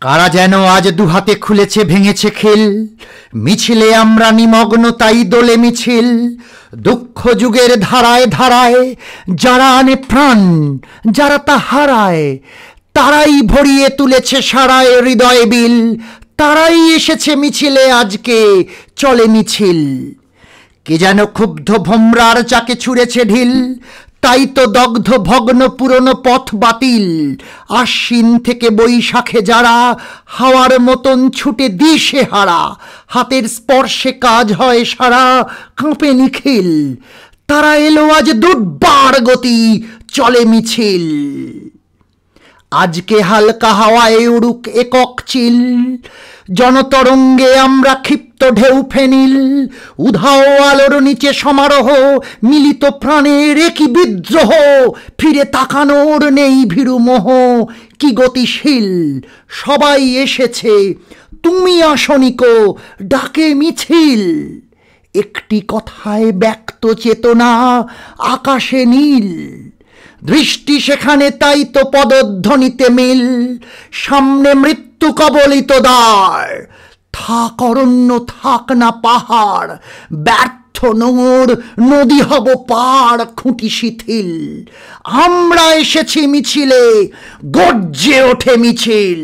কারা যেন আজ দুহাতে খুলেছে ভেঙেছে খিল, মিছিলে আমরা নিমগ্ন তাই দোলে মিছিল। দুঃখ যুগের ধারায় ধারায় যারা আনে প্রাণ, যারা তা হারায়, তারাই ভরিয়ে তুলেছে সারায় হৃদয় বিল। তারাই এসেছে মিছিলে, আজকে চলে মিছিল। কে যেন ক্ষুব্ধ ভোমরার চাকে ছুঁড়েছে ঢিল, তাই তো দগ্ধ ভগ্ন পুরনো পথ বাতিল। আশ্বিন থেকে বৈশাখে যারা হাওয়ার মতন ছুটে দিশে হারা, হাতের স্পর্শে কাজ হয় সারা, কাঁপে নিখিল। তারা এলো আজ দুর্বার গতি, চলে মিছিল। আজকে হালকা হাওয়ায় উড়ুক একক চিল, জনতরঙ্গে আমরা ক্ষিপ্ত ঢেউ ফেনিল। উধাও আলোর নিচে সমারোহ, মিলিত প্রাণের একই বিদ্রোহ। ফিরে তাকানোর নেই ভীরু মোহ, কি গতিশীল সবাই এসেছে, তুমি আসনিকো ডাকে মিছিল। একটি কথায় ব্যক্ত চেতনা, আকাশে নীল দৃষ্টি সেখানে, তাই তো পদধ্বনিতে মিল। সামনে মৃত্যু কবলিত দ্বার, থাক অরণ্য থাক না পাহাড়। ব্যর্থ নোঙর নদী হব পার, খুঁটি শিথিল। আমরা এসেছি মিছিলে, গর্জে ওঠে মিছিল।